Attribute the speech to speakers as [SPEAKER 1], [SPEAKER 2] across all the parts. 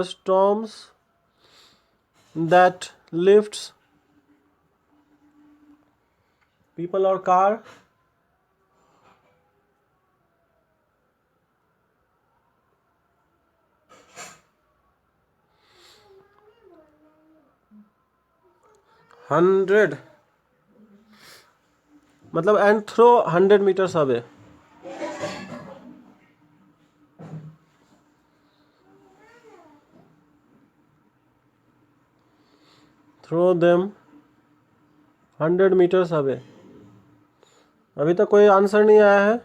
[SPEAKER 1] storms that lifts people or car. Hundred मतलब and throw 100 meters away. Throw them 100 meters away. अभी तक कोई answer नहीं आया है.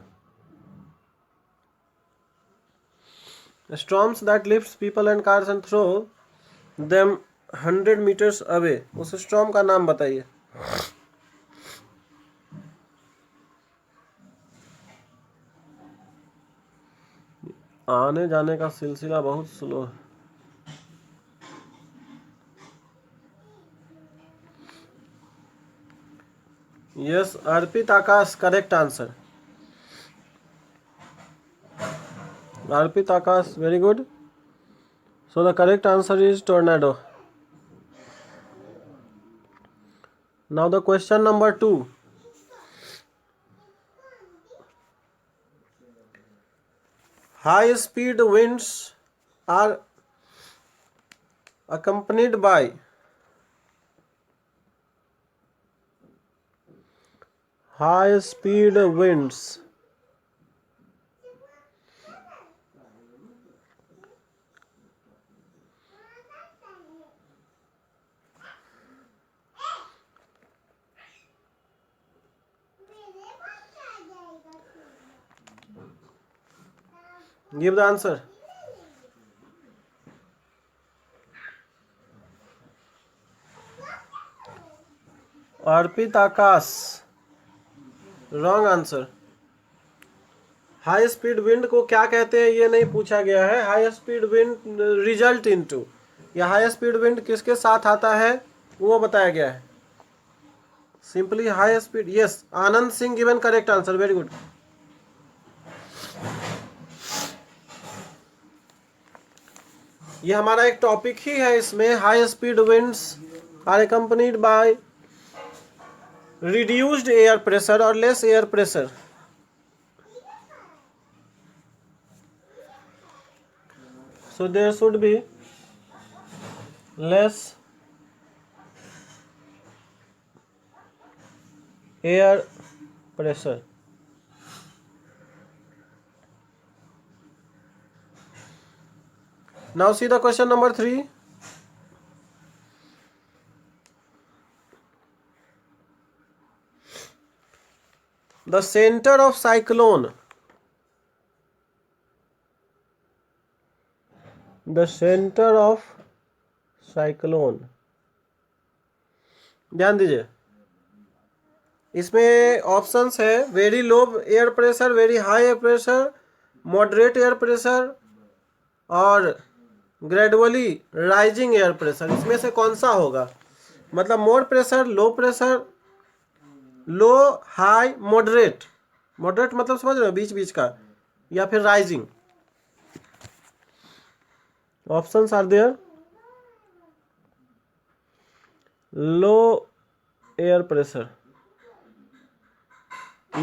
[SPEAKER 1] Storms that lifts people and cars and throw them 100 meters away. उस storm का नाम बताइए. आने जाने का सिलसिला बहुत स्लो है. Yes Arpit Akash correct answer. Arpit Akash very good. So the correct answer is tornado. Now the question number 2. High speed winds are accompanied by high speed winds give the answer. Arpit Akash wrong answer. High speed wind को क्या कहते हैं ये नहीं पूछा गया है. High speed wind result into या हाई स्पीड विंड किसके साथ आता है वो बताया गया है. Simply high speed. Yes Anand Singh given correct answer. Very good. ये हमारा एक टॉपिक ही है. इसमें high speed winds are accompanied by reduced air pressure और less air pressure. So there should be less air pressure. Now see the question number 3. The center of cyclone. The center of cyclone. ध्यान दीजिए इसमें options है. Very low air pressure, very high air pressure, moderate air pressure और gradually rising air pressure. इसमें से कौन सा होगा. मतलब more pressure, low pressure, low high moderate. Moderate मतलब समझ रहे हो बीच बीच का, या फिर rising. Options are there. Low air pressure.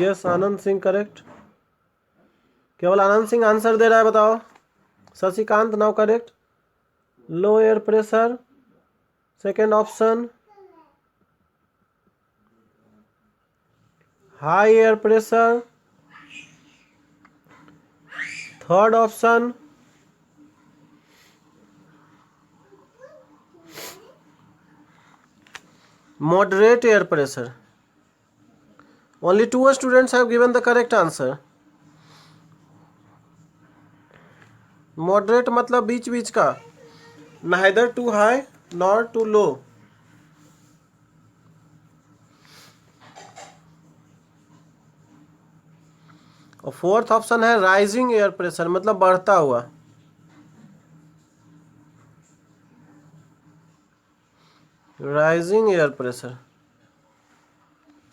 [SPEAKER 1] Yes Anand Singh correct. केवल आनंद सिंह आंसर दे रहा है. बताओ. Shashikant now correct. Low air pressure. Second option high air pressure. Third option moderate air pressure. Only 2 students have given the correct answer. Moderate मतलब बीच बीच का, neither too high nor too low. और fourth option है rising air pressure मतलब बढ़ता हुआ. Rising air pressure.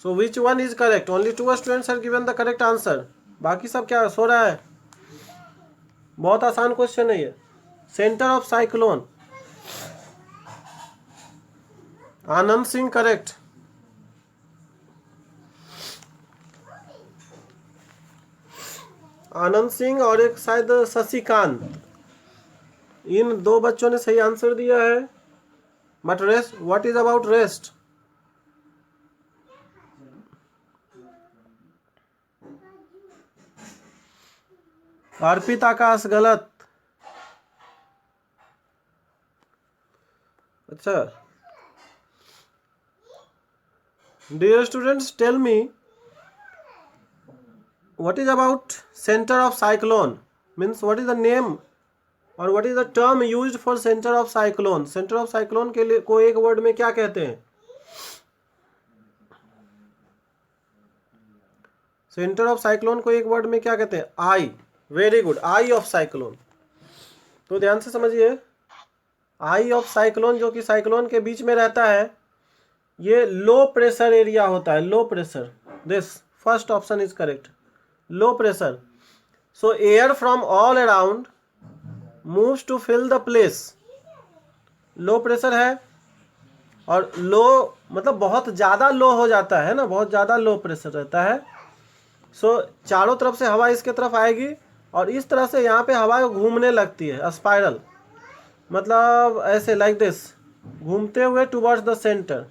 [SPEAKER 1] So which one is correct? Only 2 students have given the correct answer. बाकी सब क्या सो रहा है. बहुत आसान क्वेश्चन है ये. Centre of cyclone, Anand Singh correct. Anand Singh और एक शायद शशिकांत, इन दो बच्चों ने सही आंसर दिया है। But rest, what is about rest? Arpit Akash गलत। अच्छा, dear students tell me what is about center of cyclone, means what is the name और what is the term used for center of cyclone? center of cyclone के लिए को एक word में क्या कहते हैं? center of cyclone को एक वर्ड में क्या कहते हैं? Eye. Very good, eye of cyclone. तो ध्यान से समझिए, आई ऑफ साइक्लोन जो कि साइक्लोन के बीच में रहता है, ये लो प्रेशर एरिया होता है। Low pressure, this first option is correct, low pressure. So air from all around moves to fill the place. Low pressure है और लो मतलब बहुत ज़्यादा लो हो जाता है ना, बहुत ज़्यादा लो प्रेशर रहता है। सो चारों तरफ से हवा इसके तरफ आएगी और इस तरह से यहाँ पे हवा घूमने लगती है, स्पाइरल, मतलब ऐसे लाइक दिस, घूमते हुए टुवर्ड्स द सेंटर,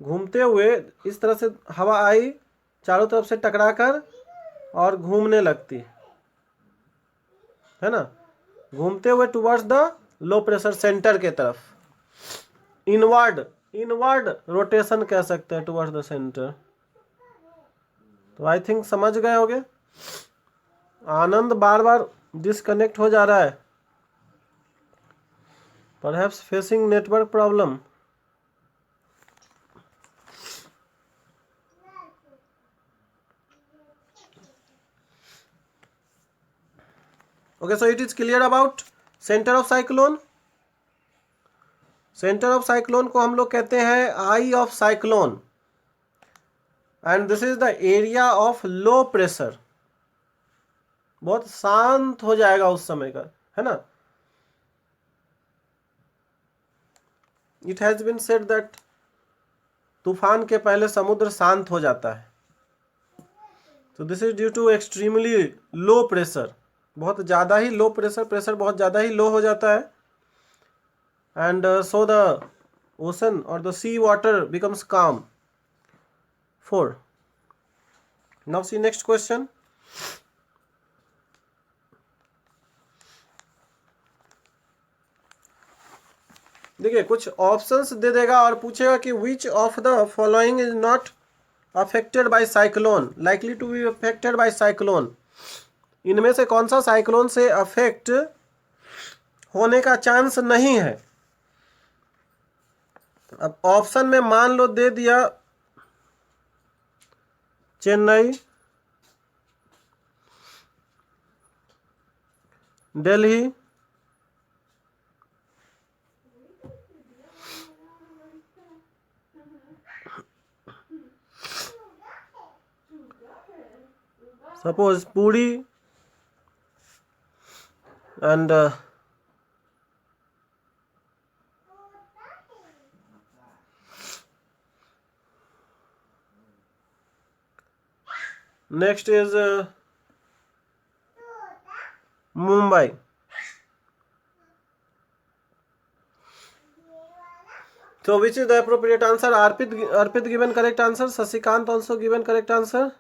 [SPEAKER 1] घूमते हुए इस तरह से हवा आई, चारों तरफ से टकराकर और घूमने लगती है ना, घूमते हुए towards the low pressure centre के तरफ। इनवर्ड, इनवर्ड रोटेशन कह सकते हैं टुवर्ड्स द सेंटर। तो आई थिंक समझ गए होगे। आनंद बार बार डिस्कनेक्ट हो जा रहा है, perhaps facing network problem. Okay, so it is clear about center of cyclone. Centre of cyclone को हम लोग कहते हैं eye of cyclone, and this is the area of low pressure. बहुत शांत हो जाएगा उस समय का, है ना। It has been said that तूफान के पहले समुद्र शांत हो जाता है। तो this is due to extremely low pressure, बहुत ज़्यादा ही लो प्रेशर, प्रेशर बहुत ज़्यादा ही लो हो जाता है, एंड सो द ओशन और the sea water becomes calm. 4. Now see next question. देखिए कुछ ऑप्शंस दे देगा और पूछेगा कि which of the following is not affected by cyclone, likely to be affected by cyclone. इनमें से कौन सा साइक्लोन से अफेक्ट होने का चांस नहीं है। अब ऑप्शन में मान लो दे दिया Chennai, Delhi, suppose Puri, and next is Mumbai. So which is the appropriate answer? Arpit given correct answer. Shashikant also given correct answer.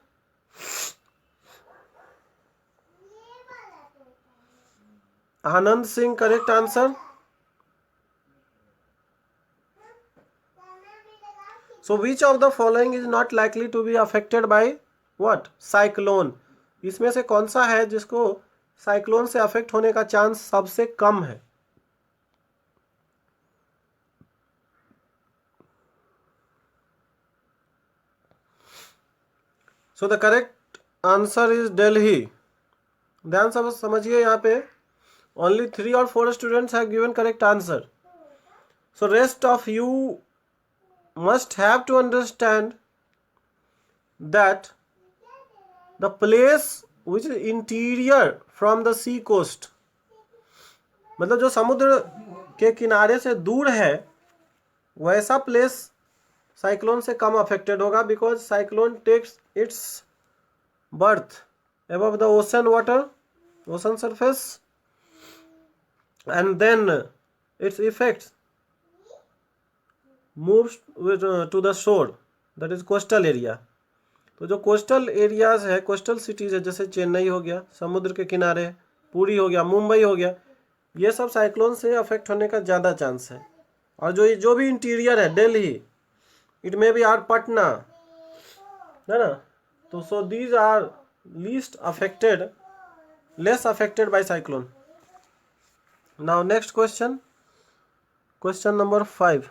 [SPEAKER 1] Anand Singh correct answer. So which of the following is not likely to be affected by what? Cyclone. इसमें से कौन सा है जिसको cyclone से affect होने का chance सबसे कम है? So the correct answer is Delhi. ध्यान सब समझिए, यहाँ पे only 3 or 4 students have given correct answer. So rest of you must have to understand that the place which is interior from the sea coast, मतलब जो समुद्र के किनारे से दूर है वैसा प्लेस साइक्लोन से कम अफेक्टेड होगा, because cyclone takes its birth above the ocean water, ocean surface, and then its effects moves to the shore, that is coastal area. तो जो कोस्टल एरियाज है, कोस्टल सिटीज है, जैसे चेन्नई हो गया समुद्र के किनारे, पुरी हो गया, मुंबई हो गया, ये सब साइक्लोन से अफेक्ट होने का ज़्यादा चांस है। और जो भी इंटीरियर है, Delhi, it may be or Patna, है ना, तो so these are least affected, less affected by cyclone. Now next question, question number 5।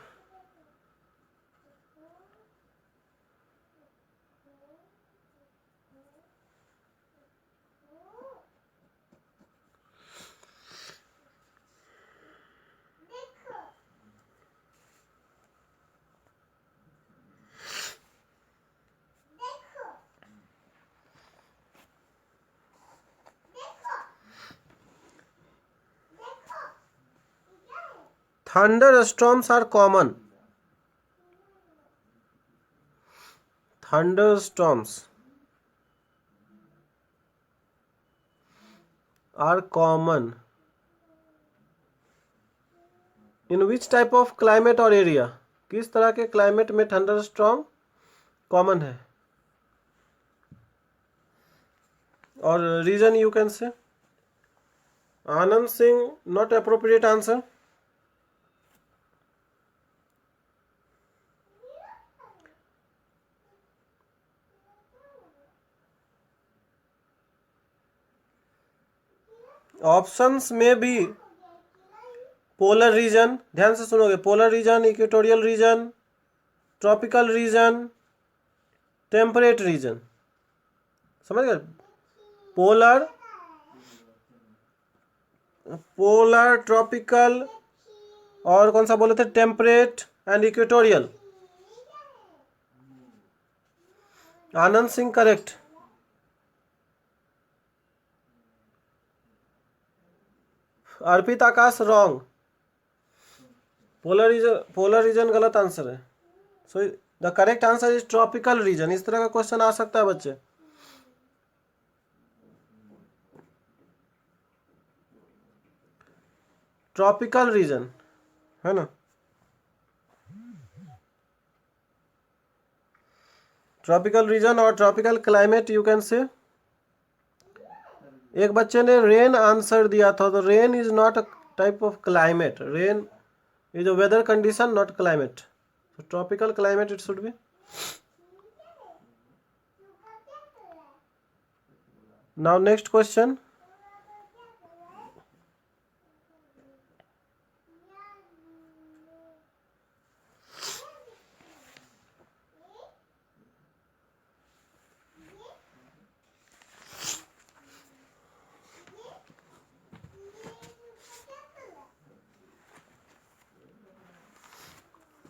[SPEAKER 1] Thunderstorms are common. Thunderstorms are common in which type of climate or area? किस तरह के climate में thunderstorm common है? और reason you can say. Anand Singh, not appropriate answer. Options में भी polar region, ध्यान से सुनोगे, polar region, equatorial region, tropical region, temperate region, समझ गए? पोलर, पोलर, ट्रॉपिकल, और कौन सा बोले थे, temperate and equatorial. Anand Singh correct. Arpit Akash wrong, polar region गलत आंसर है। So the correct answer is tropical region. इस तरह का क्वेश्चन आ सकता है बच्चे। ट्रॉपिकल रीजन, है ना, ट्रॉपिकल रीजन और tropical climate you can say. एक बच्चे ने रेन आंसर दिया था, तो rain is not a type of climate, rain is a weather condition, not climate. Tropical climate it should be. Now next question,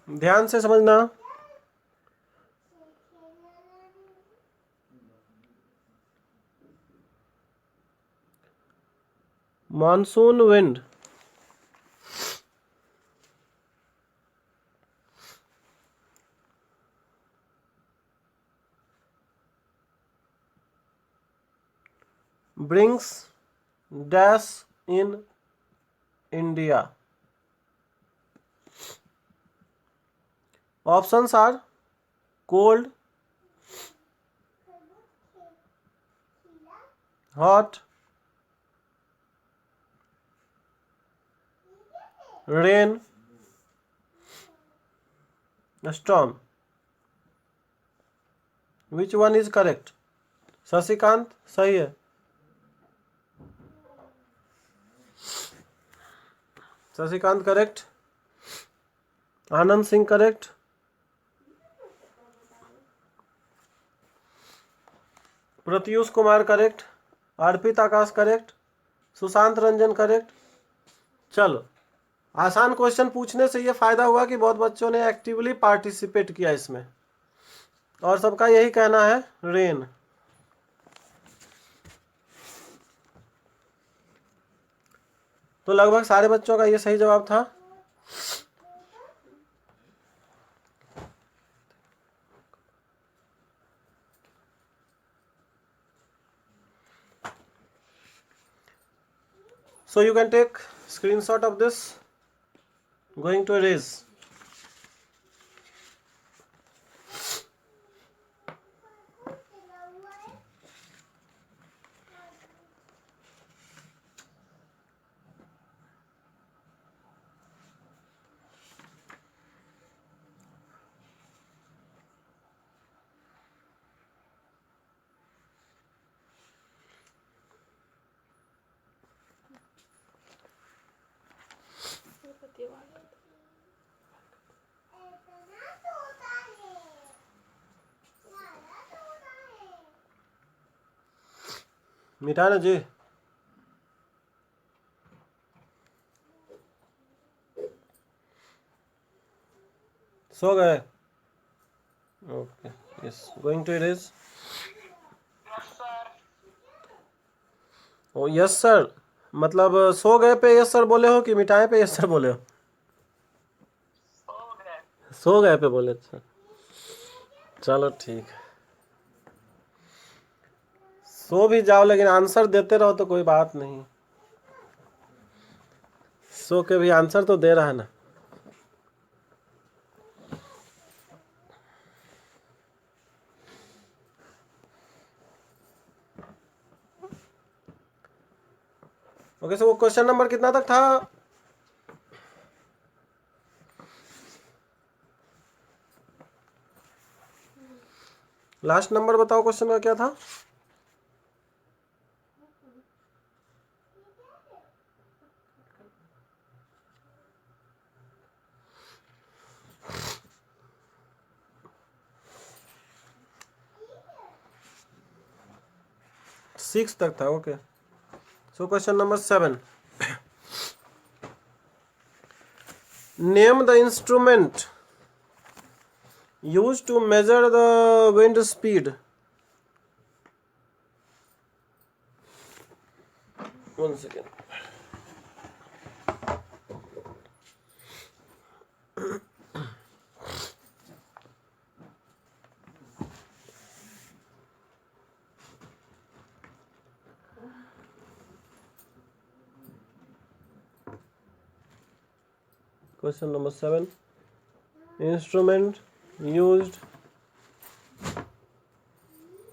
[SPEAKER 1] ध्यान से समझना। Monsoon wind brings dash in India. Options are cold, hot, rain, storm. Which one is correct? Shashikant सही है। Shashikant correct, Anand Singh correct, Pratyush Kumar correct, अर्पित आकाश correct, Sushant Ranjan correct. चलो, आसान question पूछने से ये फायदा हुआ कि बहुत बच्चों ने एक्टिवली पार्टिसिपेट किया इसमें, और सबका यही कहना है रेन। तो लगभग सारे बच्चों का ये सही जवाब था। So you can take screenshot of this. Going to erase. मिटाना जी। सो गए? Okay, yes, going to erase. Oh yes sir, मतलब सो गए पे यस सर बोले हो कि मिटाए पे यस सर बोले हो? सो गए पे बोले। अच्छा, चलो ठीक है, सो भी जाओ लेकिन आंसर देते रहो तो कोई बात नहीं। सो के भी आंसर तो दे रहा है ना। ओके, सो वो क्वेश्चन नंबर कितना तक था? लास्ट नंबर बताओ, क्वेश्चन का क्या था? सिक्स तक था। Okay, so question number 7, name the instrument used to measure the wind speed. One second. Question number 7, instrument used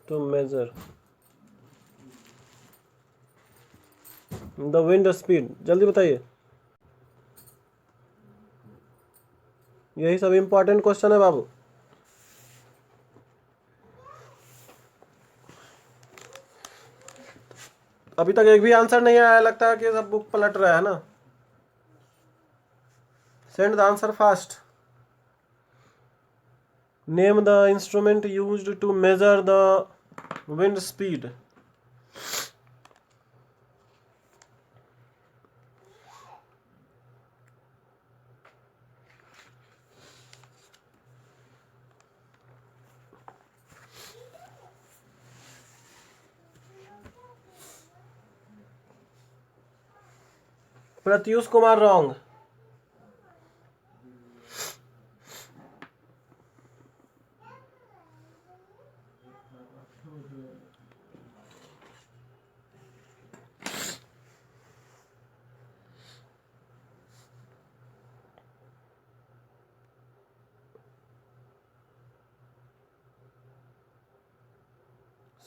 [SPEAKER 1] to measure the wind speed. जल्दी बताइए, यही सब इंपॉर्टेंट क्वेश्चन है बाबू। अभी तक एक भी आंसर नहीं आया, लगता है कि सब बुक पलट रहा है ना। Send the answer fast. Name the instrument used to measure the wind speed. Pratyush Kumar wrong.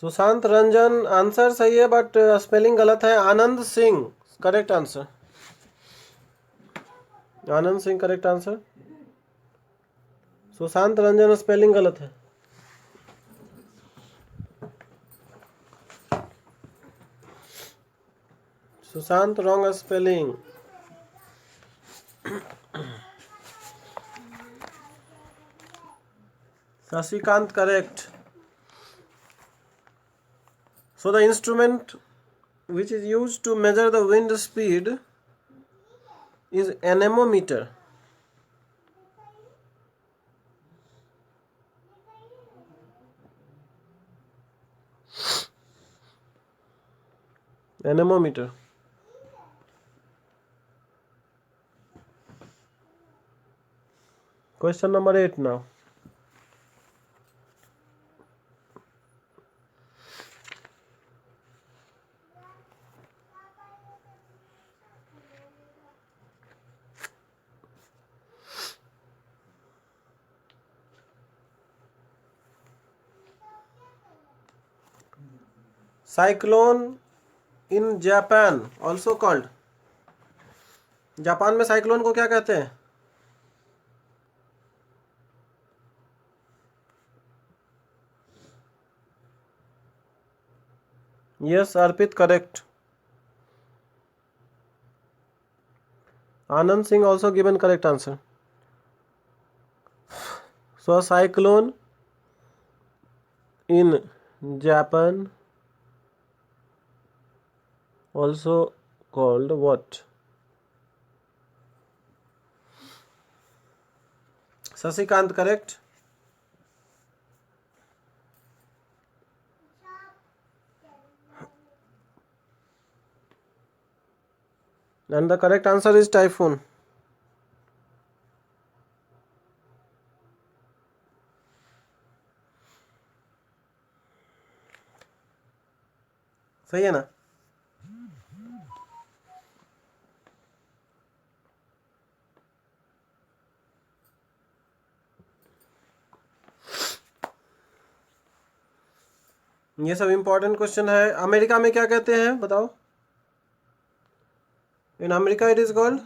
[SPEAKER 1] Sushant Ranjan answer सही है बट स्पेलिंग गलत है। Anand Singh correct answer. Anand Singh correct answer. Sushant Ranjan spelling गलत है। Sushant wrong spelling. Shashikant correct. So the instrument which is used to measure the wind speed is anemometer. Anemometer. Question number 8 now. Cyclone in Japan also called. Japan में cyclone को क्या कहते हैं? Yes Arpit correct. Anand Singh also given correct answer. So cyclone in Japan also called what? Sasikant correct. And the correct answer is typhoon. सही है ना? ये सब इंपॉर्टेंट क्वेश्चन है. अमेरिका में क्या कहते हैं बताओ? In America it is called.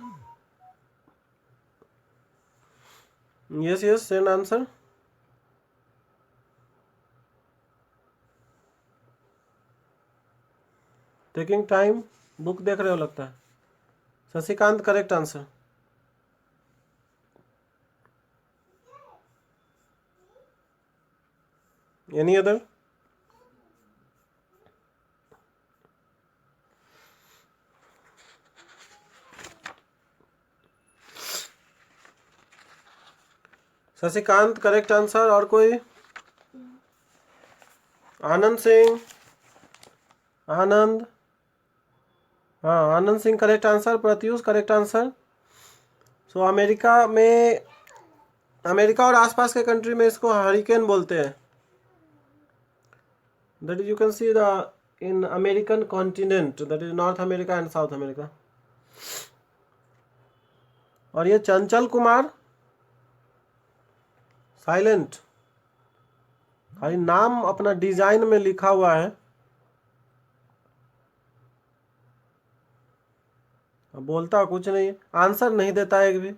[SPEAKER 1] Yes yes send answer. Taking time. Book देख रहे हो लगता है. Shashikant correct answer. Any other? Shashikant correct answer. और कोई? आनंद सिंह. आनंद. हाँ Anand Singh correct answer. Pratyush correct answer. So America और आसपास के कंट्री में इसको हरिकेन बोलते हैं. That is you can see the in American continent, that is North America and South America. और ये चंचल कुमार साइलेंट, खाली नाम अपना डिजाइन में लिखा हुआ है. बोलता कुछ नहीं, आंसर नहीं देता एक भी.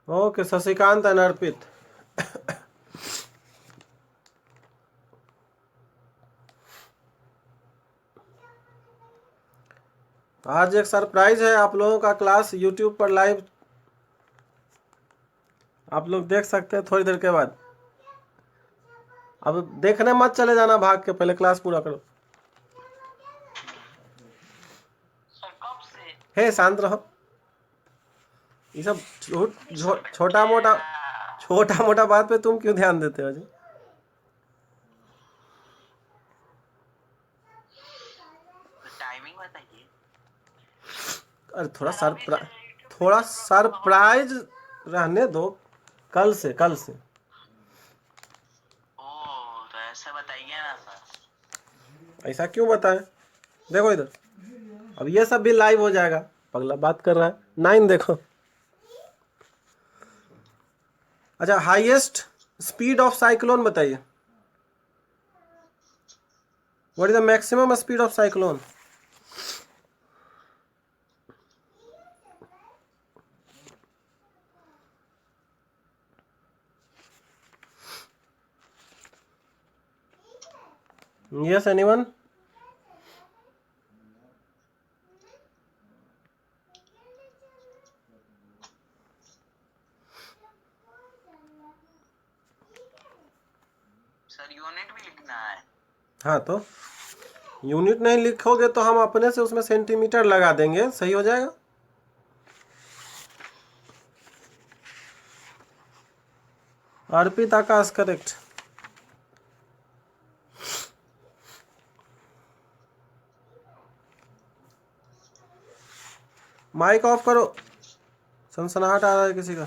[SPEAKER 1] ओके शशिकांत एंड अर्पित. आज एक सरप्राइज है आप लोगों का. क्लास यूट्यूब पर लाइव आप लोग देख सकते हैं थोड़ी देर के बाद. अब देखने मत चले जाना भाग के, पहले क्लास पूरा करो. हे शांत रहो. ये सब छोटा मोटा बात पे तुम क्यों ध्यान देते हो जी?
[SPEAKER 2] टाइमिंग बताइए.
[SPEAKER 1] अरे थोड़ा सरप्राइज रहने दो. कल से
[SPEAKER 2] ओ तो ऐसा बताइए ना सर.
[SPEAKER 1] ऐसा क्यों बताएं? देखो इधर, अब ये सब भी लाइव हो जाएगा. पगला बात कर रहा है. 9 देखो. अच्छा हाईएस्ट स्पीड ऑफ साइक्लोन बताइए. What is the maximum speed of cyclone? Yes anyone?
[SPEAKER 2] Sir unit भी लिखना है.
[SPEAKER 1] हाँ तो यूनिट नहीं लिखोगे तो हम अपने से उसमें सेंटीमीटर लगा देंगे, सही हो जाएगा. अर्पित आकाश करेक्ट. माइक ऑफ करो, सनसनाहट आ रहा है किसी का।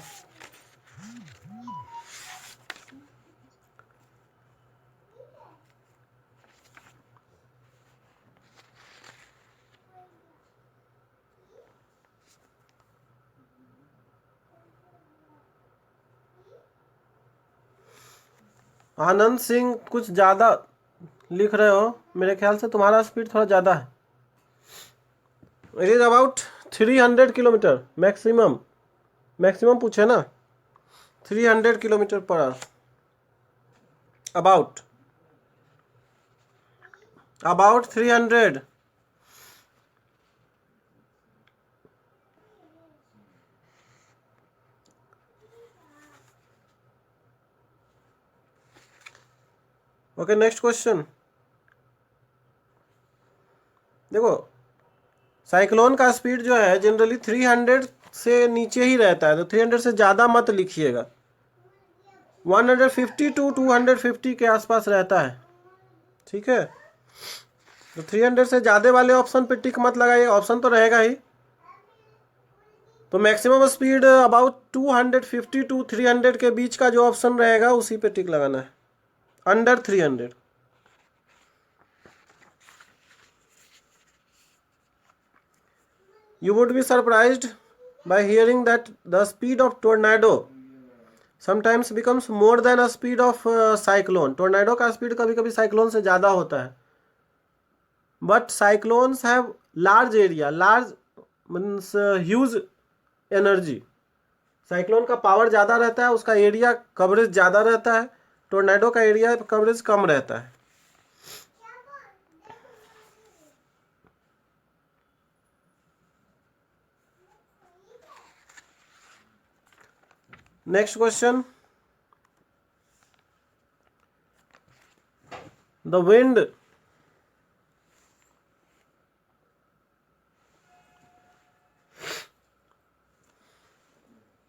[SPEAKER 1] आनंद सिंह कुछ ज़्यादा लिख रहे हो, मेरे ख्याल से तुम्हारा स्पीड थोड़ा ज़्यादा है। It is about 300 kilometre maximum, maximum पूछे ना, 300 kilometre per hour, about 300। Okay, next question. देखो साइक्लोन का स्पीड जो है जनरली 300 से नीचे ही रहता है, तो 300 से ज़्यादा मत लिखिएगा, 150 टू 250 के आसपास रहता है, ठीक है। तो 300 से ज़्यादा वाले ऑप्शन पे टिक मत लगाइए, ऑप्शन तो रहेगा ही। तो मैक्सिमम स्पीड अबाउट 250 टू 300 के बीच का जो ऑप्शन रहेगा उसी पे टिक लगाना है, under 300। You would be surprised by hearing that the speed of tornado sometimes becomes more than a speed of cyclone. Tornado का स्पीड कभी कभी साइक्लोन से ज़्यादा होता है, but cyclones have large area, large means huge energy. Cyclone का power ज़्यादा रहता है, उसका एरिया कवरेज ज़्यादा रहता है, टोर्नेडो का एरिया कवरेज कम रहता है। Next question. The wind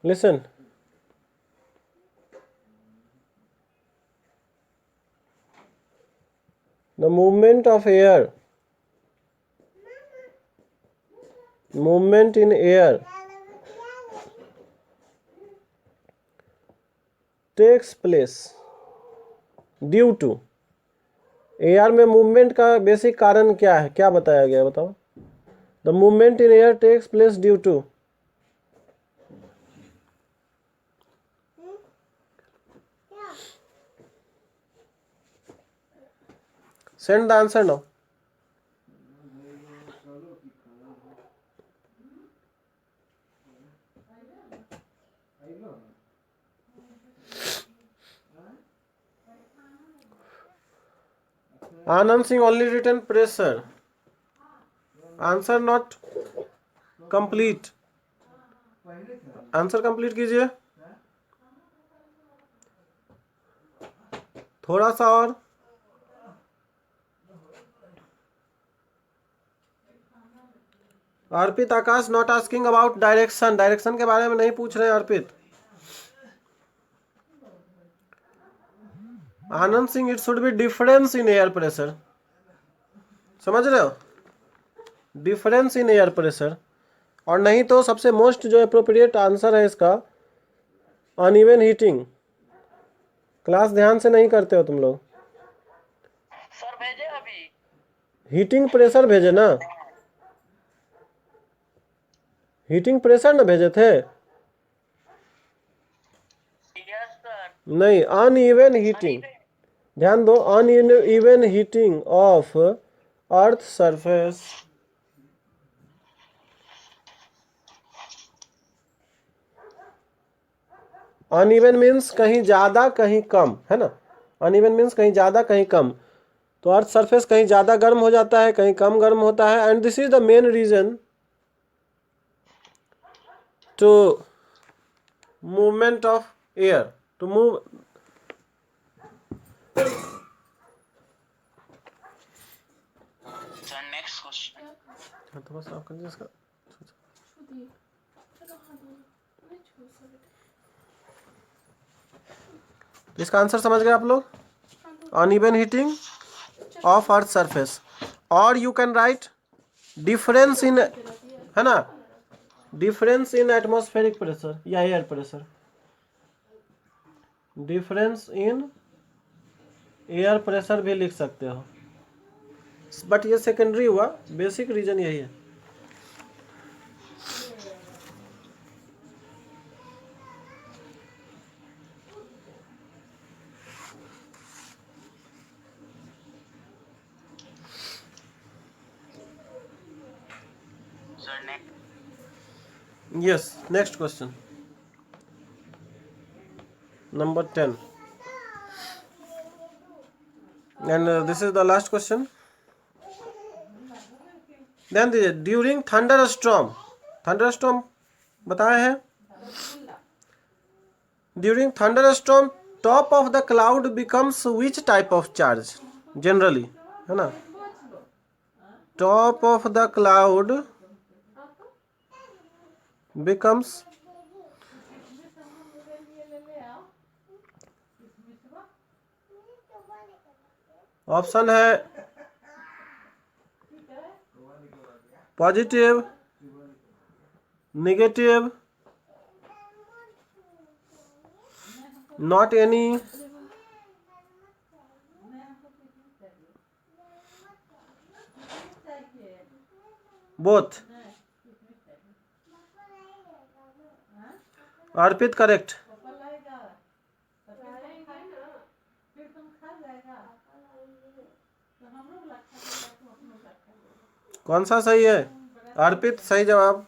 [SPEAKER 1] listen, the movement of air, movement in air takes place due to, air में मूवमेंट का बेसिक कारण क्या है, क्या बताया गया बताओ। The movement in air takes place due to, send the answer now. Anand Singh only written pressure. Answer not complete. Answer complete कीजिए थोड़ा सा और। Arpit Akash not asking about direction, direction के बारे में नहीं पूछ रहे हैं Arpit. Anand Singh, it should be difference in air pressure, समझ रहे हो, डिफरेंस इन एयर प्रेशर। और नहीं तो सबसे मोस्ट जो अप्रोप्रिएट आंसर है इसका अनइवन हीटिंग। क्लास ध्यान से नहीं करते हो तुम लोग।
[SPEAKER 2] सर भेजे अभी
[SPEAKER 1] हीटिंग प्रेशर भेजे ना, हीटिंग प्रेशर ना भेजे थे।
[SPEAKER 2] Yes sir.
[SPEAKER 1] नहीं, अनइवन हीटिंग, ध्यान दो, uneven heating of earth surface. Uneven means कहीं ज़्यादा कहीं कम, है ना। अनइवन मीन्स कहीं ज़्यादा कहीं कम। तो अर्थ सरफेस कहीं ज़्यादा गर्म हो जाता है, कहीं कम गर्म होता है, and this is the main reason to movement of air to move.
[SPEAKER 2] Sir next question.
[SPEAKER 1] तो बस आप कर इसका। इसका आंसर समझ गए आप लोग, uneven heating of earth surface. और you can write difference in, है ना, डिफरेंस इन एटमॉस्फेरिक प्रेशर या air pressure, difference in air pressure भी लिख सकते हो, बट ये सेकेंडरी हुआ, बेसिक रीजन यही है।
[SPEAKER 2] सर ने
[SPEAKER 1] Yes, next question. Number 10. And this is the last question. Then during thunderstorm, thunderstorm बताया है, during thunderstorm top of the cloud becomes which type of charge generally, है ना, top of the cloud becomes, option है positive, negative, not any, both. Arpit correct. कौन सा सही है? अर्पित सही जवाब।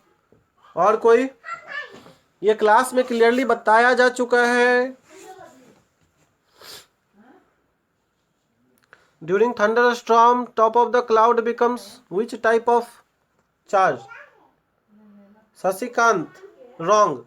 [SPEAKER 1] और कोई? ये क्लास में क्लियरली बताया जा चुका है। During thunder storm top of the cloud becomes which type of charge? Shashikant wrong.